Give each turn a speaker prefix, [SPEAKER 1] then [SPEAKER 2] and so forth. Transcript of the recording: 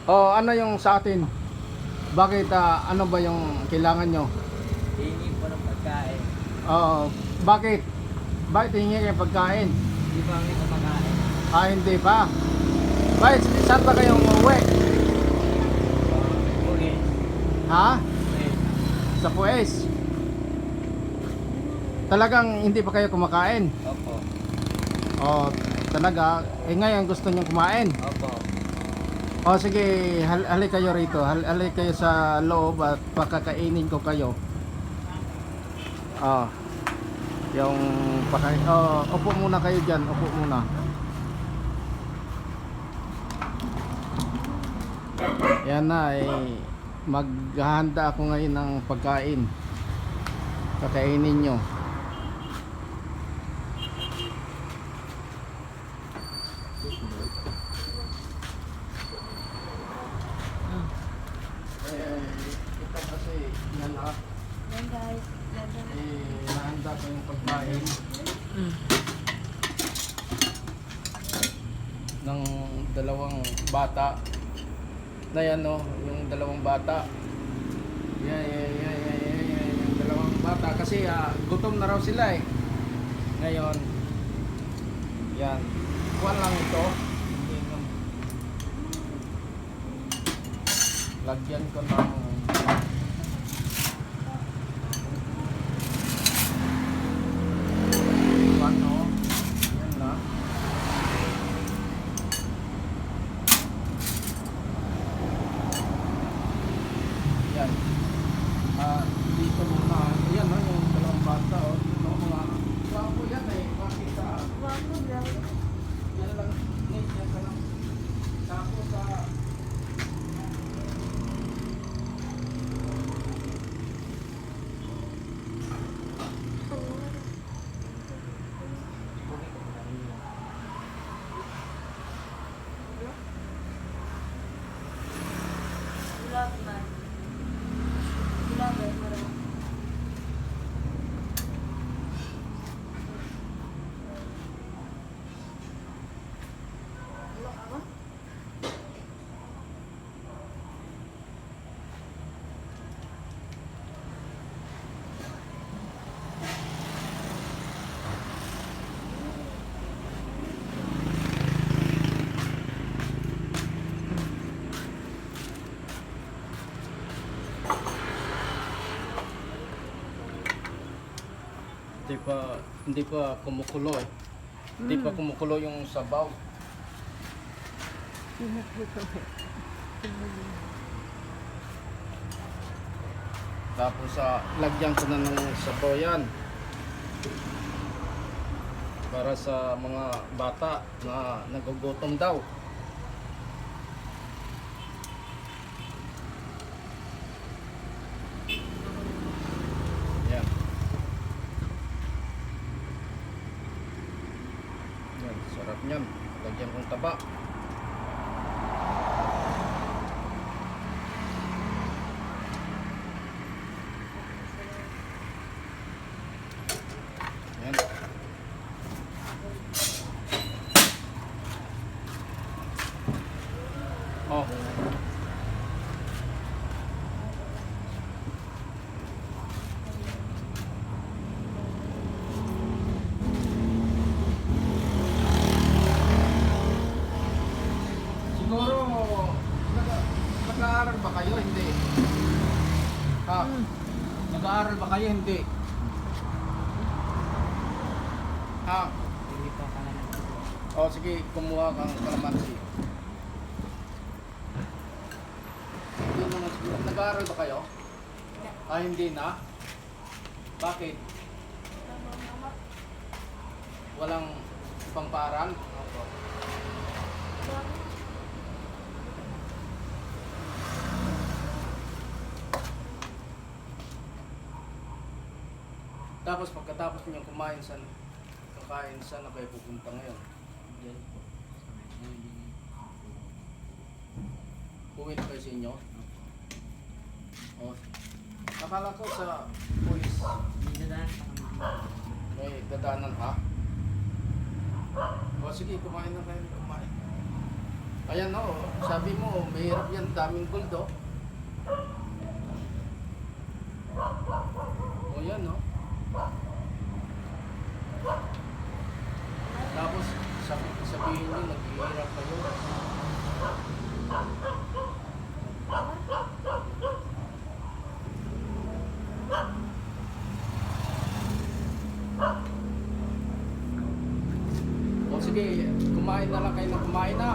[SPEAKER 1] O ano yung sa atin? Bakit ano ba yung kailangan nyo?
[SPEAKER 2] Hihingi po ng pagkain.
[SPEAKER 1] Oo, bakit? Bakit hingi kayo pagkain?
[SPEAKER 2] Hindi pa kami kumakain.
[SPEAKER 1] Hindi pa. Bakit? Saan ba kayong uuwi?
[SPEAKER 2] Uli.
[SPEAKER 1] Ha?
[SPEAKER 2] Uli.
[SPEAKER 1] Sa Pues? Talagang hindi pa kayo kumakain?
[SPEAKER 2] Opo.
[SPEAKER 1] O talaga? Ngayon gusto nyo kumain?
[SPEAKER 2] Opo.
[SPEAKER 1] O sige, halik kayo rito. Halik kayo sa loob at pakakainin ko kayo. Yung upo muna kayo dyan. Upo muna. Yan na, maghahanda ako ngayon ng pagkain. Kakainin nyo. Ito kasi, yan ha.
[SPEAKER 3] Yan guys.
[SPEAKER 1] Nahanda ko yung pagkain ng dalawang bata. Na yan no, yung dalawang bata. Yung dalawang bata kasi gutom na raw sila eh. Ngayon, yan. Kuha lang ito. Lagyan ko ng ano, yan na. Yan. Dito muna. Yan na yung dalawang bata. Dito mga wapo yan eh. Makita.
[SPEAKER 3] Wapo lang.
[SPEAKER 1] Yan lang. Yan ka lang. Tapos
[SPEAKER 3] Vlog man. Vlog eh. Marami. Ano ka ba?
[SPEAKER 1] hindi pa kumukulo eh. Hindi pa kumukulo yung sabaw. Tapos lagyan ko na ng sabaw yan. Para sa mga bata na nagugutom daw. Yan. Yan, sarap niyan. Lagyan kong taba. Yan. Oh. Siguro nag-aaral ba kayo? Hindi. Ha? Nag-aaral ba kayo? Hindi. Ha?
[SPEAKER 2] Hindi pa kami.
[SPEAKER 1] O sige, kumuha kang kalamansi. Hindi naman siguro. Nag-aaral ba kayo? Hindi na. Bakit? Walang ibang paaral? Tapos pagkatapos niyo kumain, kakain, saan na kayo pupunta ngayon?
[SPEAKER 2] Diyan po.
[SPEAKER 1] Uwi na kayo sa inyo? O, akala ko sa police,
[SPEAKER 2] Dinadaan pa kami.
[SPEAKER 1] may dadaanan pa. O sige, kumain na kayo, kumain. Ayan o, sabi mo, mahirap yan, daming gold o. O yan o. Tapos sabihin nyo, naghihirap kayo. O sige, kumain na lang kayo na kumain na.